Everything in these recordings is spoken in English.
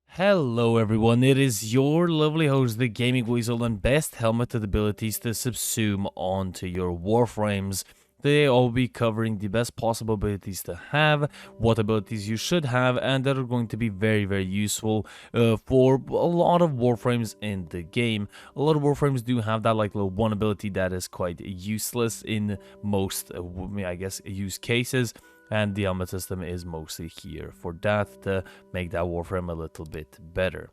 Hello everyone, it is your lovely host, the Gaming Weasel, and best helmet abilities to subsume onto your Warframes. Today I'll be covering the best possible abilities to have, what abilities you should have, and that are going to be very useful for a lot of Warframes in the game. A lot of Warframes do have that like little one ability that is quite useless in most, I guess, use cases. And the helmet system is mostly here for that, to make that Warframe a little bit better.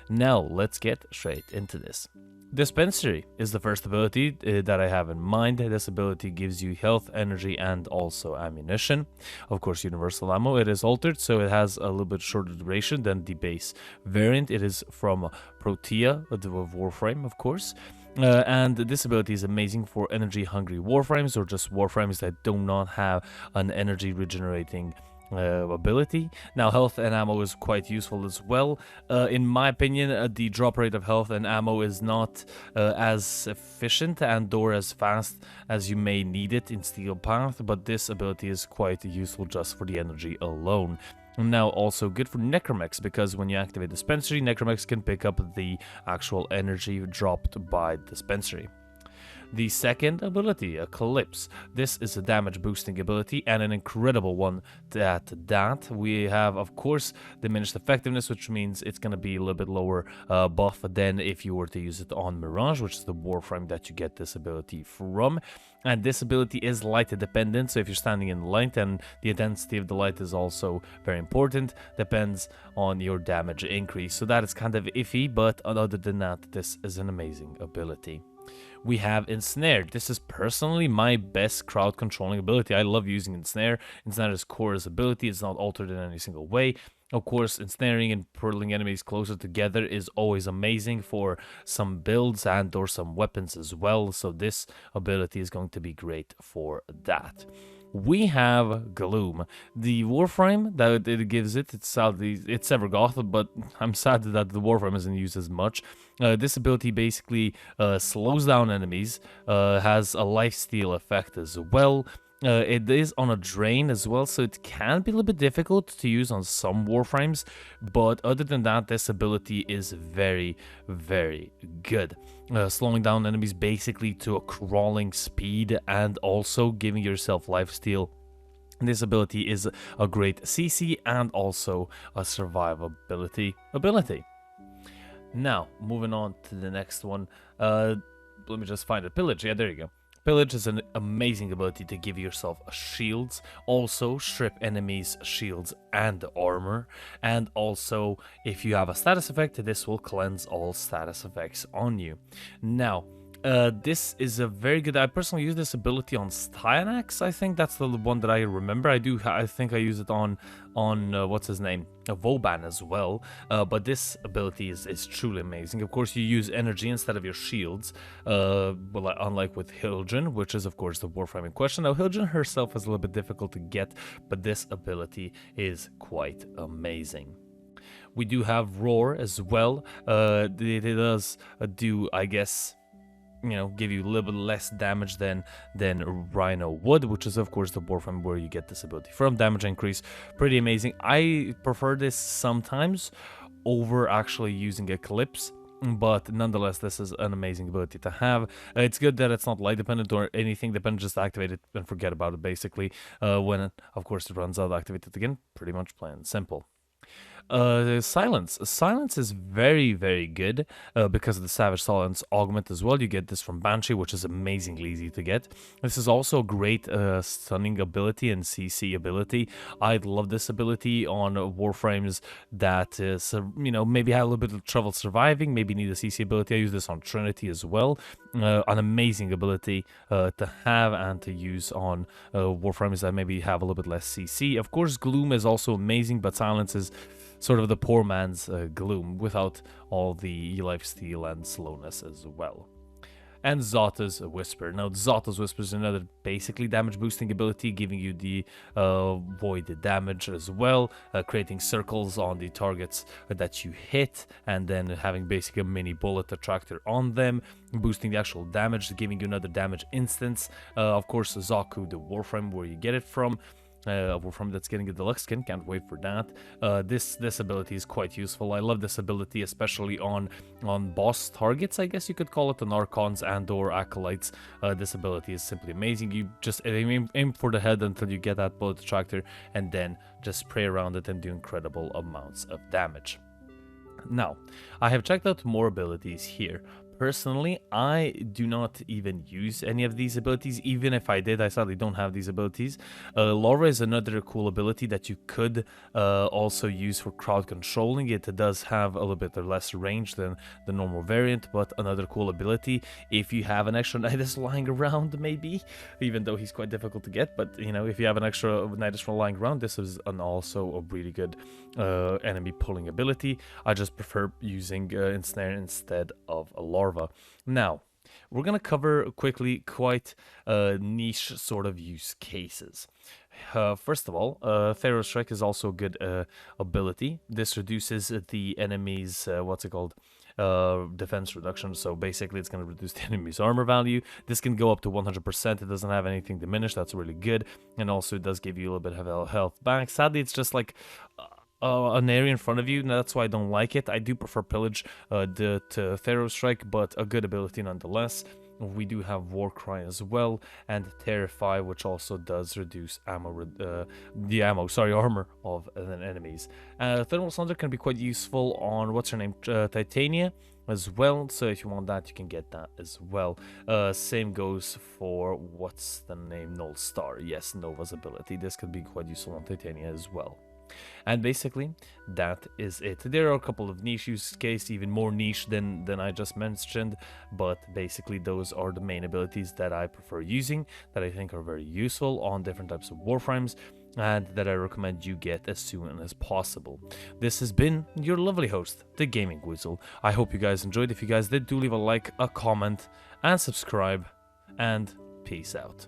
Now, let's get straight into this. Dispensary is the first ability that I have in mind. This ability gives you health, energy, and also ammunition. Of course, universal ammo. It is altered, so it has a little bit shorter duration than the base variant. It is from Protea, of Warframe, of course. And this ability is amazing for energy-hungry Warframes, or just Warframes that do not have an energy-regenerating ability. Now, health and ammo is quite useful as well. In my opinion, the drop rate of health and ammo is not as efficient and or as fast as you may need it in Steel Path, but this ability is quite useful just for the energy alone. Now, also good for Necromex, because when you activate Dispensary, Necromex can pick up the actual energy dropped by Dispensary. The second ability, Eclipse. This is a damage boosting ability and an incredible one at that. We have, of course, diminished effectiveness, which means it's going to be a little bit lower buff than if you were to use it on Mirage, which is the Warframe that you get this ability from. And this ability is light dependent, so if you're standing in light, and the intensity of the light is also very important, depends on your damage increase. So that is kind of iffy, but other than that, this is an amazing ability. We have Ensnared. This is personally my best crowd controlling ability. I love using Ensnare. Ensnare's core ability is not altered in any single way. Of course, ensnaring and pulling enemies closer together is always amazing for some builds and or some weapons as well. So this ability is going to be great for that. We have Gloom. The Warframe that it gives it's sadly, it's Evergoth, but I'm sad that the Warframe isn't used as much. This ability basically slows down enemies, has a lifesteal effect as well. It is on a drain as well, so it can be a little bit difficult to use on some Warframes, but other than that, this ability is very good. Slowing down enemies basically to a crawling speed and also giving yourself lifesteal. This ability is a great CC and also a survivability ability. Now, moving on to the next one. Let me just find it. Pillage. Yeah, there you go. Pillage is an amazing ability to give yourself shields, also strip enemies' shields and armor, and also if you have a status effect, this will cleanse all status effects on you. Now, this is a very good. I personally use this ability on Styanax. I think that's the one that I remember. I think I use it on what's his name, Vauban as well. But this ability is truly amazing. Of course, you use energy instead of your shields. Well, unlike with Hildren, which is of course the Warframe in question. Now, Hildren herself is a little bit difficult to get, but this ability is quite amazing. We do have Roar as well. It does do, I guess, you know, give you a little bit less damage than Rhino would, which is of course the Warframe where you get this ability from. Damage increase, pretty amazing. I prefer this sometimes over actually using Eclipse, but nonetheless, this is an amazing ability to have. It's good that it's not light dependent or anything dependent, just activate it and forget about it basically. When it, of course, it runs out, activate it again, pretty much plain and simple. Silence. Silence is very good because of the Savage Silence augment as well. You get this from Banshee, which is amazingly easy to get. This is also a great stunning ability and CC ability. I love this ability on Warframes that you know, maybe have a little bit of trouble surviving, maybe need a CC ability. I use this on Trinity as well. An amazing ability to have and to use on Warframes that maybe have a little bit less CC. Of course, Gloom is also amazing, but Silence is sort of the poor man's Gloom without all the lifesteal and slowness as well. and Zota's Whisper. Now, Zota's Whisper is another basically damage boosting ability, giving you the void damage as well, creating circles on the targets that you hit, and then having basically a mini bullet attractor on them, boosting the actual damage, giving you another damage instance. Of course, Zaku, the Warframe, where you get it from. Warframe that's getting a deluxe skin, can't wait for that. This ability is quite useful. I love this ability, especially on boss targets, I guess you could call it, on Archons and or Acolytes. This ability is simply amazing. You just aim for the head until you get that bullet attractor, and then just spray around it and do incredible amounts of damage. Now, I have checked out more abilities here. Personally, I do not even use any of these abilities. Even if I did, I sadly don't have these abilities. Larva is another cool ability that you could also use for crowd controlling. It does have a little bit less range than the normal variant, but another cool ability. If you have an extra Nidus lying around, maybe, even though he's quite difficult to get, but you know, if you have an extra Nidus lying around, this is also a really good enemy pulling ability. I just prefer using Ensnare instead of a Larva. Now, we're going to cover quickly quite niche sort of use cases. First of all, Pharaoh Strike is also a good ability. This reduces the enemy's, defense reduction. So basically, it's going to reduce the enemy's armor value. This can go up to 100%. It doesn't have anything diminished. That's really good. And also, it does give you a little bit of health back. Sadly, it's just like an area in front of you. Now, that's why I don't like it. I do prefer Pillage to Pharaoh Strike, but a good ability nonetheless. We do have Warcry as well, and Terrify, which also does reduce armor of enemies. Thermal Sunder can be quite useful on what's her name, Titania as well. So if you want that, you can get that as well. Same goes for what's the name, Null Star. Yes, Nova's ability. This could be quite useful on Titania as well. And basically, that is it. There are a couple of niche use cases, even more niche than I just mentioned, but basically those are the main abilities that I prefer using, that I think are very useful on different types of Warframes, and that I recommend you get as soon as possible. This has been your lovely host, the Gaming Weasel. I hope you guys enjoyed. If you guys did, do leave a like, a comment, and subscribe, and peace out.